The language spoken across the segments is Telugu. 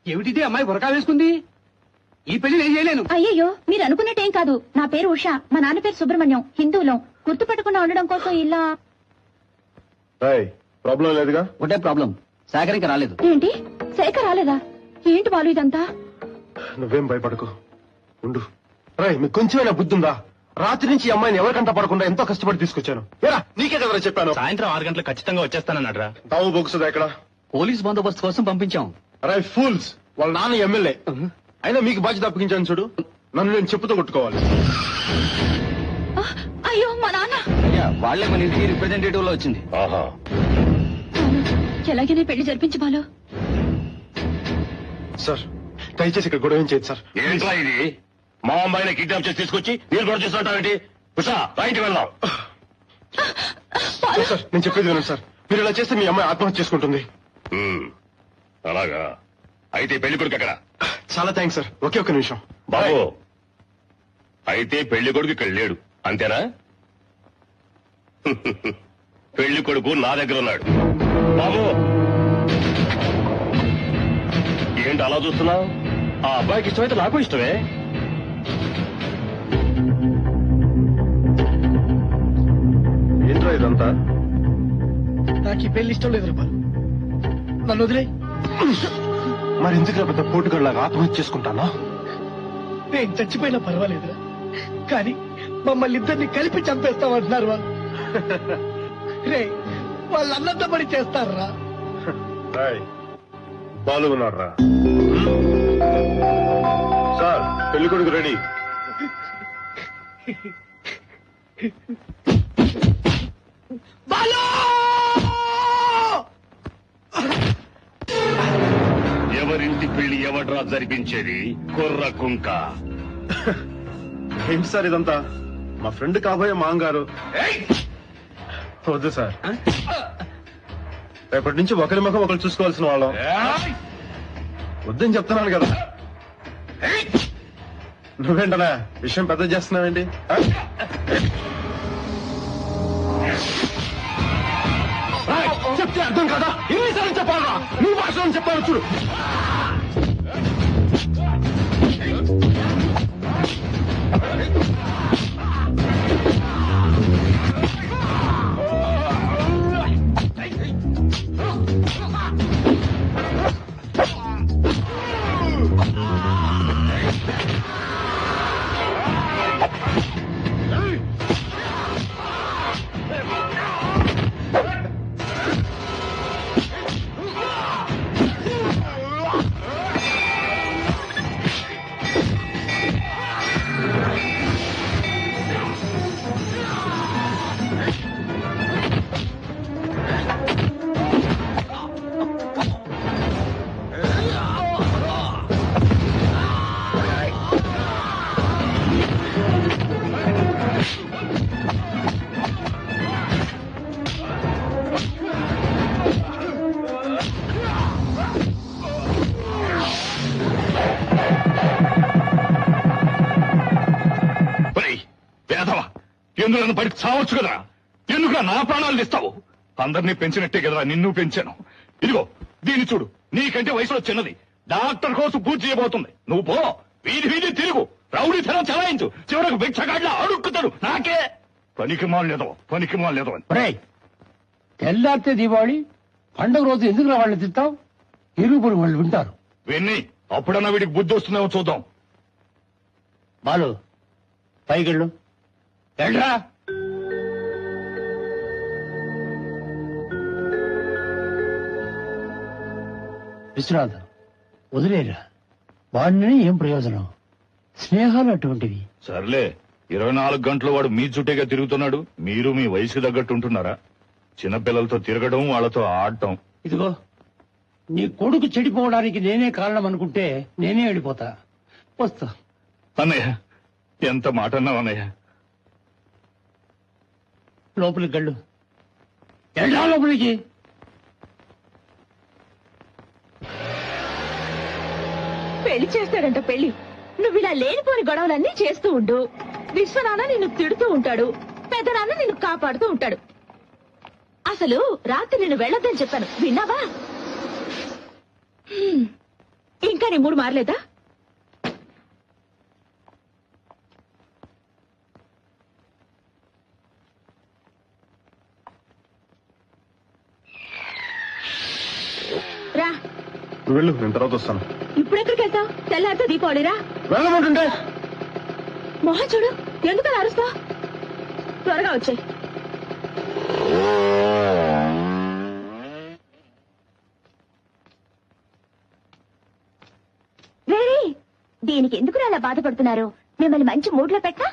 ఏమిటిది అమ్మాయి బురకా వేసుకుంది? ఈ పెళ్లి నేను చేయలేను. అయ్యయ్యో, మీరు అనుకున్నట్టేం కాదు. నా పేరు ఉషా, మా నాన్న పేరు సుబ్రహ్మణ్యం. హిందువులం. గుర్తుపట్టకుండా ఉండడం కోసం ఇలా. ప్రాబ్లం లేదుగా? ఒకటే ప్రాబ్లం, శేఖర్ ఇంకా రాలేదు. ఏంటి, శేఖర్ రాలేదా? ఏంటి బాలు ఇదంతా? నువ్వేం భయపడకు, ఉండు. రాయ్, మీకు కొంచెమైనా బుద్ధి ఉందా? రాత్రి నుంచి ఈ అమ్మాయిని ఎవరికంట పడకుండా ఎంతో కష్టపడి తీసుకొచ్చాను. నీకే కదరా చెప్పాను. సాయంత్రం 6 గంటలకు ఖచ్చితంగా వచ్చేస్తానన్నాడు రా. తావు బొగుసుదా ఇక్కడ? పోలీస్ బందోబస్తు కోసం పంపించాం. రాయ్ ఫూల్స్, వాళ్ళ నాన్న ఎమ్మెల్యే అయినా మీకు బాధ్యత అప్పగించాను చూడు. నన్ను నేను చెప్పుతో కొట్టుకోవాలి. అయ్యో మా నాన్న. వాళ్లే మన ఇంటికి రిప్రజెంటేటివ్ లో వచ్చింది. ఎలాగైనా పెళ్లి జరిపించి బాలు. సార్ దయచేసి ఇక్కడ గొడవ ఏం చేయదు సార్. ఏంట్రా ఇది? మా అమ్మాయిని కిడ్నాప్ చేసి తీసుకొచ్చి నేను గొడవ చేస్తుంటావేంటి? ఉషా, బయటికి వెళ్దాం. సార్ నేను చెప్పేది వినండి సార్. మీరు ఇలా చేస్తే మీ అమ్మాయి ఆత్మహత్య చేసుకుంటుంది. అలాగా? అయితే పెళ్లి కొడుకు ఎక్కడ? చాలా థ్యాంక్స్ సార్. ఒకే ఒక నిమిషం బాబు. అయితే పెళ్లి కొడుకు ఇక్కడ లేడు అంతేనా? పెళ్లి కొడుకు నా దగ్గర ఉన్నాడు. బాబు ఏంటి అలా చూస్తున్నావు? ఆ అబ్బాయికి ఇష్టమైతే నాకు ఇష్టమే. ఏంట్రా ఇదంతా? నాకు ఈ పెళ్లి ఇష్టం లేదు రూపాయలు. నన్ను వదిలే. మరి ఎందుకు పెద్ద పోటుగాళ్ళగా ఆత్మహత్య చేసుకుంటానా? నేను చచ్చిపోయినా పర్వాలేదురా, కానీ మమ్మల్ని ఇద్దరిని కలిపి చంపేస్తామంటున్నారు వాళ్ళు. రే, వాళ్ళు అన్నంత పడి చేస్తారా? బాలు ఉన్నాడు రా. సార్ పెళ్లి కొడుకు రెడీ. ఎవరింటి పెళ్లి ఎవడ్రా జరిపించేది? కుర్ర కుంక. ఏంటి సార్ ఇదంతా? మా ఫ్రెండ్ కాబోయే మాంగారు. వద్దు సార్, రేపటి నుంచి ఒకరి ముఖం ఒకరు చూసుకోవాల్సిన వాళ్ళం. వద్దని చెప్తున్నాను కదా. నువ్వేంటనా విషయం పెద్ద చేస్తున్నావేంటి? చెప్తే అర్థం కదా? ఎన్నిసార్లు చెప్పాలా? నీ భాషలో చెప్పాలి చూడు. ఎందుకు నన్ను పడికి చావచ్చు కదా? ఎందుకు నా ప్రాణాలు ఇస్తావు? అందరినీ పెంచినట్టే కదరా నిన్ను పెంచాను. ఇదిగో దీన్ని చూడు, నీకంటే వయసులో చిన్నది, డాక్టర్ కోసం పూర్తి చేయబోతుంది. నువ్వు పో, వీధి వీధి తిరుగు, రౌడీతనం చలాయించు, చివరకు భిక్షగాడ్లా అడుక్కుతాడు. నాకే పనికి మాలేదో అని. తెల్లారితే దీపావళి పండుగ రోజు ఎందుకు వాళ్ళని తిట్టావు? ఇరుగు వాళ్ళు వింటారు. విన్ని అప్పుడన్నా వీడికి బుద్ధి వస్తుందేమో చూద్దాం. బాలు పైకెళ్ళు. వెళ్ళరా. విశ్వనాథ్ వదిలేరా, వాడిని ఏం ప్రయోజనం? స్నేహాలు అటువంటివి. సర్లే, 24 గంటలు వాడు మీ చుట్టేగా తిరుగుతున్నాడు. మీరు మీ వయసుకు తగ్గట్టు ఉంటున్నారా? చిన్నపిల్లలతో తిరగడం, వాళ్ళతో ఆడటం. ఇదిగో నీ కొడుకు చెడిపోవడానికి నేనే కారణం అనుకుంటే నేనే వెళ్ళిపోతా. వస్తా. అన్నయ్య, ఎంత మాట అన్నావు అన్నయ్య. లోపలికి గళ్ళు. వెళ్ళా లోపలికి. పెళ్లి చేస్తాడంట పెళ్లి. నువ్వు ఇలా లేనిపోని గొడవలన్నీ చేస్తూ ఉండు. విశ్వనాన్న నిన్ను తిడుతూ ఉంటాడు, పెద్దనాన్న నిన్ను కాపాడుతూ ఉంటాడు. అసలు రాత్రి నిన్ను వెళ్ళొద్దని చెప్పాను, విన్నావా? ఇంకా నీ మూడు మారలేదా? రా. నువ్వు వెళ్ళు, నేను తర్వాత వస్తాను. ఇప్పుడెక్కడికి వెళ్తావు? తెల్లారితో దీపావళిరా. వెళ్ళమంటుంటే మొహం చూడు, ఎందుకలా అరుస్తావు? త్వరగా వచ్చాయి. దీనికి ఎందుకు అలా బాధపడుతున్నారు? మిమ్మల్ని మంచి మూడ్ లో పెట్టా.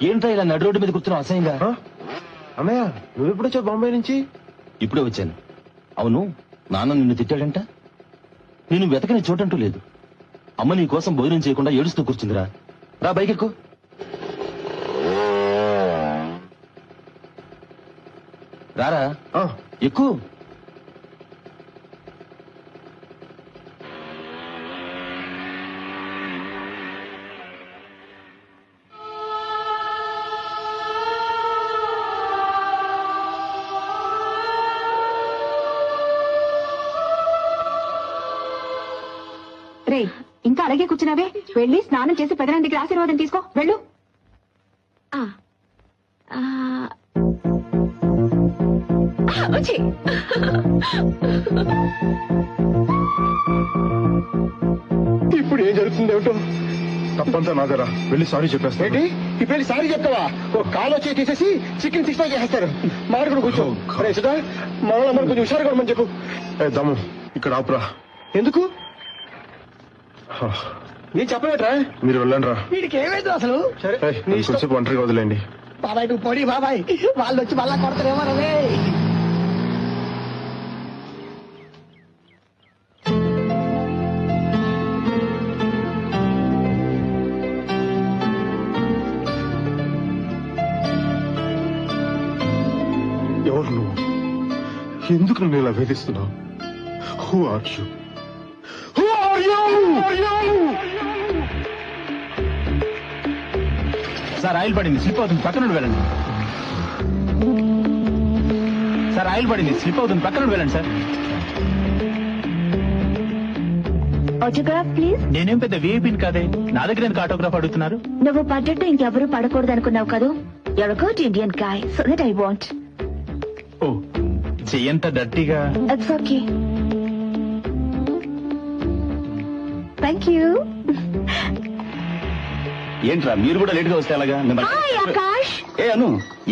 ఏంట్రా ఇలా నడు రోడ్డు మీద కూర్చున్నావు అసహ్యంగా? అన్నయ్య, నువ్వు ఎప్పుడు వచ్చావు బాంబే నుంచి? ఇప్పుడే వచ్చాను. అవును, నాన్న నిన్ను తిట్టాడంట. నేను వెతకని చోటంటూ లేదు. అమ్మ నీ కోసం భోజనం చేయకుండా ఏడుస్తూ కూర్చుందిరా. రా బైక్ ఎక్కు. రారా ఎక్కు. రే, ఇంకా అలాగే కూర్చున్నావే? వెళ్ళి స్నానం చేసి పెదనాన్న దగ్గర ఆశీర్వాదం తీసుకో. వెళ్ళు. ఇప్పుడు ఏం జరుగుతుంది ఏమిటో? తప్పంతా నాదరా, వెళ్ళి సారీ చెప్పేస్తా. ఏంటి ఇప్పుడు వెళ్ళి సారీ చెప్తావా? ఒక కాలు వచ్చి తీసేసి చికెన్ 65 చేస్తారు. మాట్లాడు కూర్చో. మన కొంచెం హుషారుగా ఉండమని చెప్పు. దమ్ము ఇక్కడ ఆపురా. ఎందుకు? నేను చెప్పలేట్రా, మీరు వెళ్ళండి రా. వీడికి ఏమైంది అసలు? కొంచెంసేపు ఒంటరిగా వదిలేండి. బాబాయ్ నువ్వు పొడి బాబాయ్, వాళ్ళు వచ్చి మళ్ళా కొడతారేమో రే. ఎవరు నువ్వు? ఎందుకు నన్ను ఇలా వేధిస్తున్నావు? Who are you? Sir oil పడింది, స్లిప్ అవుతుంది, పక్కన నుండి వెళ్ళండి. సార్ ఆయిల్ పడింది, స్లిప్ అవుతుంది, పక్కన నుండి వెళ్ళండి. Sir autograph please. నేనేం పెద్ద వీఐపీని కాదే, నా దగ్గర ఎందుకు ఆటోగ్రాఫ్ అడుగుతున్నారు? నువ్వు పడ్డట్టు ఇంకెవరూ పడకూడదు అనుకున్నావు కదా. You're a good Indian guy, so that I want. Oh, చెయ్యంత డర్టీగా. It's okay. Thank you. ఏంట్రా మీరు కూడా లేట్ గా వస్తే అలాగా? Hi, Akash. ఏ అను,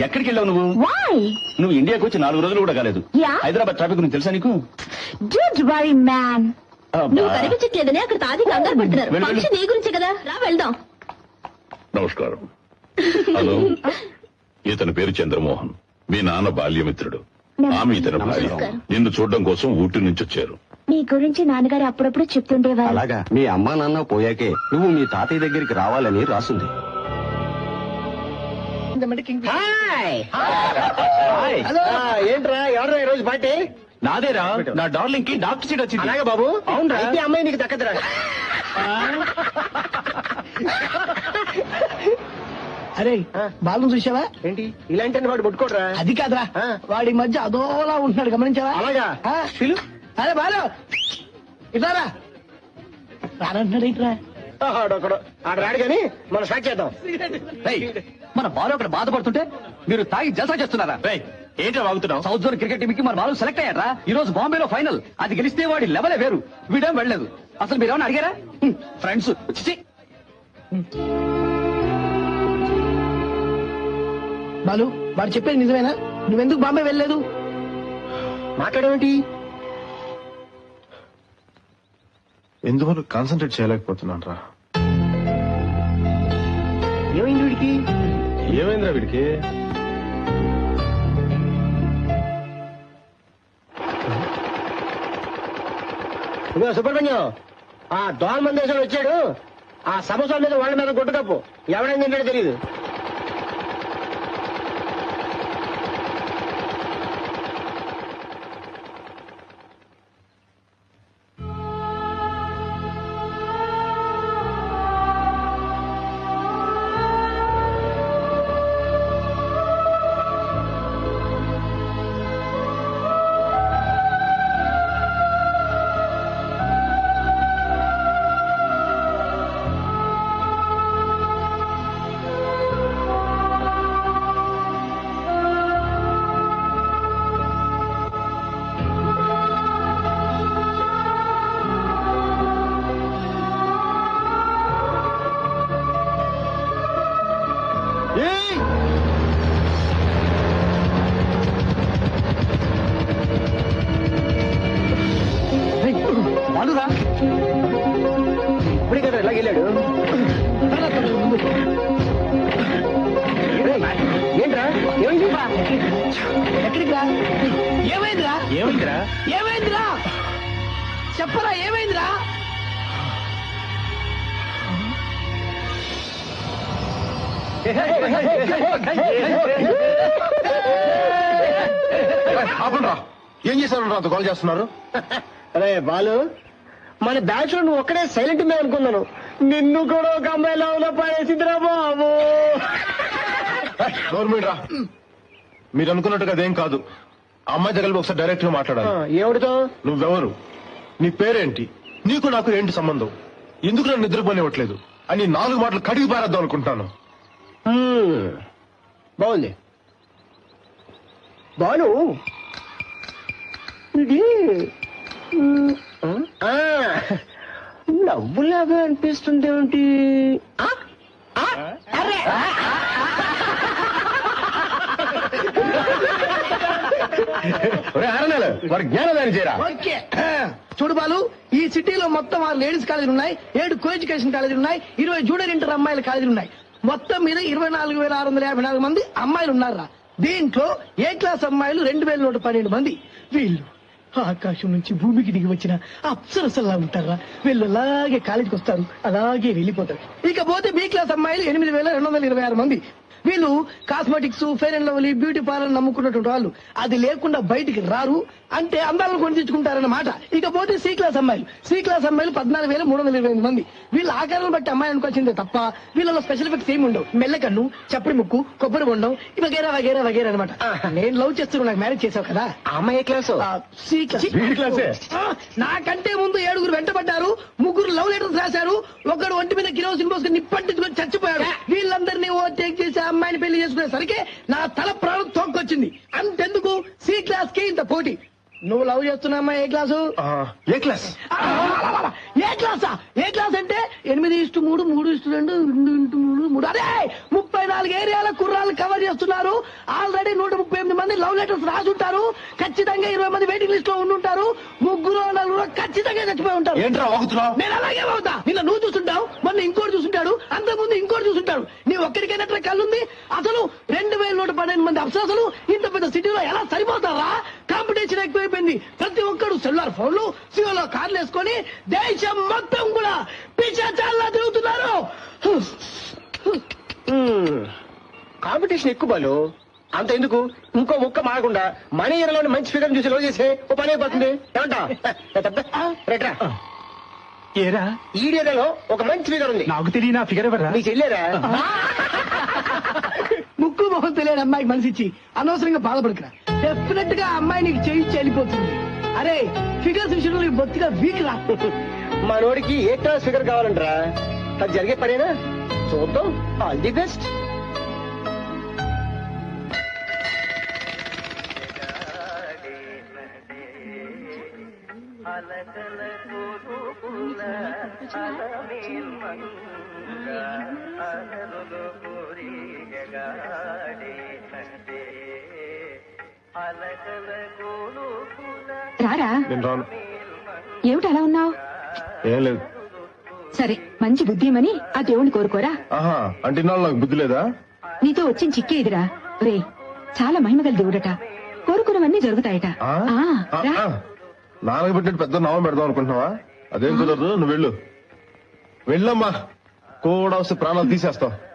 ఎక్కడికి వెళ్ళావు నువ్వు? Why? నువ్వు ఇండియాకి వచ్చి 4 రోజులు కూడా కాలేదు. Yeah. హైదరాబాద్ ట్రాఫిక్ గురించి తెలుసా నీకు? Don't worry, man. నువ్వు కనిపించట్లేదని అక్కడ తాది కంగారు పడుతున్నారు. ఫంక్షన్ నీ గురించే కదా, రా వెళ్దాం. నమస్కారం. హలో, ఇతని పేరు చంద్రమోహన్, మీ నాన్న బాల్యమిత్రుడు. ఆమె ఇతని భార్య. నిన్ను చూడడం కోసం ఊటీ నుంచి వచ్చారు. నీ గురించి నాన్నగారు అప్పుడప్పుడు చెప్తుండేవారు. అలాగా, మీ అమ్మా నాన్న పోయాకే నువ్వు మీ తాతయ్య దగ్గరికి రావాలని రాసుంది. ఏంట్రా, ఎవరు ఈ రోజు పార్టీ? నాదేరా, నా డార్లింగ్ కి డాక్టర్ సీట్ వచ్చింది. అలాగే బాబు. అవునరా? అయితే అమ్మాయి నీకు దక్కదురా. అరే బాలు చూసావా? ఏంటి ఇలాంటి వాడు ముట్టుకోడరా? అది కాదురా, వాడి మధ్య అదోలా ఉంటున్నాడు, గమనించావా? అలాగా? పిలు. అరే బాలు ఇట్లారా, రానంటున్నాడు ఏంట్రా? ఆడొకడు ఆడ రాడు కానీ మనం స్టార్ట్ చేద్దాం. మన బాలు అక్కడ బాధపడుతుంటే మీరు తాగి జలసా చేస్తున్నారా? ఏంటో వాగుతున్నావు? సౌత్ జోన్ క్రికెట్ టీమ్ కి మన బాలు సెలెక్ట్ అయ్యారా? ఈ రోజు బాంబేలో ఫైనల్. అది గెలిస్తే వాడి లెవెలే వేరు. వీడేం వెళ్ళలేదు. అసలు మీరేమన్నా అడిగారా? ఫ్రెండ్స్ బాలు, వాడు చెప్పేది నిజమేనా? నువ్వెందుకు బాంబే వెళ్ళలేదు? మాట్లాడేమిటి? ఎందువల్ల కాన్సన్ట్రేట్ చేయలేకపోతున్నాను రా. ఏమైంది వీడికి? ఏమైందిరా వీడికి? ఇదిగో సుబ్రహ్మణ్యం, ఆ దోమ మందేశాడు వచ్చాడు. ఆ సమోసా మీద వాళ్ళ మీద గుడ్డ కప్పు. ఎవడైనా తింటాడో తెలియదు. బాలురా, ఇప్పుడే కదా ఇలా వెళ్ళాడు. ఏంట్రా ఏమైంది? ఎక్కడికి రా? ఏమైందిరా? ఏమైందిరా? ఏమైందిరా? చెప్పరా ఏమైందిరా? ఆపండి రా. ఏం చేశారు అంత కాల్ చేస్తున్నారు? అరే బాలు, మన బ్యాచ్ లో నువ్వు ఒక్కడే సైలెంట్ మే అనుకున్నాను. నిన్ను కూడా ఒక అమ్మాయి లవ్లో పడేసిందిరా బాబు. గవర్నమెంట్ రా. మీరు అనుకున్నట్టుగా అదేం కాదు. ఆ అమ్మాయి దగ్గర ఒకసారి డైరెక్ట్ గా మాట్లాడాలి. ఏమిటితో? నువ్వెవరు? నీ పేరేంటి? నీకు నాకు ఏంటి సంబంధం? ఎందుకు నన్ను నిద్రపోనివ్వట్లేదు అని 4 మాటలు కడిగి పారేద్దాం అనుకుంటాను. బాగుంది బాలు. ఇది నవ్వులాగా అనిపిస్తుంది ఏమిటి? వారి జ్ఞానదాన్ని చేయరా. ఓకే, చూడు బాలు, ఈ సిటీలో మొత్తం 6 లేడీస్ కాలేజీలు ఉన్నాయి, 7 కో ఎడ్యుకేషన్ కాలేజీలు ఉన్నాయి, 20 జూనియర్ ఇంటర్ అమ్మాయిల కాలేజీలు ఉన్నాయి. మొత్తం మీద 24,654 మంది అమ్మాయిలు ఉన్నారా? దీంట్లో ఏ క్లాస్ అమ్మాయిలు 2,112 మంది. వీళ్ళు ఆకాశం నుంచి భూమికి దిగి వచ్చిన అప్సరసల్లా ఉంటారా? వీళ్ళు అలాగే కాలేజీకి వస్తారు, అలాగే వెళ్ళిపోతారు. ఇకపోతే బి క్లాస్ అమ్మాయిలు 8,226 మంది. వీళ్ళు cosmetics, fair and lovely, beauty parlour నమ్ముకున్నటువంటి వాళ్ళు. అది లేకుండా బయటికి రారు, అంటే అందాలను కొని తెచ్చుకుంటారన్నమాట. ఇకపోతే సి క్లాస్ అమ్మాయిలు 14,328 మంది. వీళ్ళ ఆకారాలను బట్టి అమ్మాయి అనుకోవాల్సిందే తప్ప వీళ్ళలో స్పెషల్ ఎఫెక్ట్స్ ఏమి ఉండవు. మెల్లకన్ను, చప్పడి ముక్కు, కొబ్బరి బొండం, వగేరా వగేరా వగేరా అనమాట. నేను లవ్ చేస్తున్నా, నాకు మ్యారేజ్ చేసావు కదా. అమ్మాయి క్లాసు సి క్లాస్. నాకంటే ముందు 7 వెంటబడ్డారు, 3 లవ్ లెటర్స్ రాశారు, ఒకడు ఒంటి మీద కిరోసిన్ పోసుకుని నిప్పంటించుకొని చచ్చిపోయాడు. వీళ్ళందరినీ ఓవర్టేక్ చేసి అమ్మాయిని పెళ్లి చేసుకునేసరికి నా తల ప్రాణం తోక్కొచ్చింది. అంతెందుకు సి క్లాస్ కి ఇంత పోటీ. నువ్వు లవ్ చేస్తున్నామ్మా ఏ క్లాసు? ఏ క్లాస్? ఏ క్లాసా? ఏ క్లాస్ అంటే 8:3, 3:2, 2:3. అదే 34 ఏరియాల కుర్రాళ్ళు కవర్ చేస్తున్నారు. ఆల్రెడీ 138 మంది లవ్ లెటర్స్ రాసుంటారు. ఖచ్చితంగా 20 మంది వెయిటింగ్ లిస్ట్ లో ఉండుంటారు. 3-4 ఖచ్చితంగా చచ్చిపోయి ఉంటారు. ఏంట్రా వాగుతున్నావు? నేను అలాగే అవుతా. నిన్న నువ్వు చూస్తుంటావు, మొన్న ఇంకోటి చూస్తుంటాడు, అంతకుముందు ఇంకోటి చూస్తుంటాడు. నీ ఒక్కడికైనా కళ్ళుంది? అసలు 2,112 మంది అప్సరసలు ఇంత పెద్ద సిటీలో ఎలా సరిపోతారా? కాంపిటీషన్ ఎక్కువైపోయింది. ప్రతి ఒక్కడు సెల్లార్ ఫోన్లు, సియోలో కార్లు వేసుకొని దేశం మొత్తం కూడా పిచ్చాచాల్లా తిరుగుతున్నారు. కాంపిటీషన్ ఎక్కువ బాలు. అంత ఎందుకు? ఇంకో ముక్క మారకుండా మన ఏరియాలోని మంచి ఫిగర్ చూసి లో చేసే ఓ పని అయిపోతుంది. ఏమంటా? రేట్రా, ఏరా ఈ ఏరియాలో ఒక మంచి ఫిగర్ ఉంది. నాకు తెలియని ఫిగర్ ఎవరా? నీకు చెల్లేరా? ముక్కు మొహం తెలియని అమ్మాయికి మనసిచ్చి అనవసరంగా బాధపడకురా. డెఫినెట్ గా అమ్మాయి నీకు చేయి చెల్లిపోతుంది. అరే ఫిగర్స్ విషయంలో నీకు బొత్తిగా వీక్ రా. మనోడికి ఏ క్లాస్ ఫిగర్ కావాలంటరా? అది జరిగే పనేనా? చూద్దాం. All the best. రారా. నేను రాను. ఏమిటి అలా ఉన్నావు? ఏం లేదు. సరే, మంచి బుద్ధిమని ఆ దేవుణ్ణి కోరుకోరా. ఆహా, అంటే ఇన్నాళ్ళు నాకు బుద్ధి లేదా? నీతో వచ్చిన చిక్కేదిరా. రే, చాలా మహిమగల దేవుడట, కోరుకున్నవన్నీ జరుగుతాయట. ఆ? ఆ, ఆ, రా. ఆ. నాన్నకి పెట్టినట్టు పెద్ద నామం పెడదాం అనుకుంటున్నావా? అదేం కుదరదు, నువ్వు వెళ్ళు. వెళ్ళమ్మా, కూడా వస్తే ప్రాణాలు తీసేస్తావు.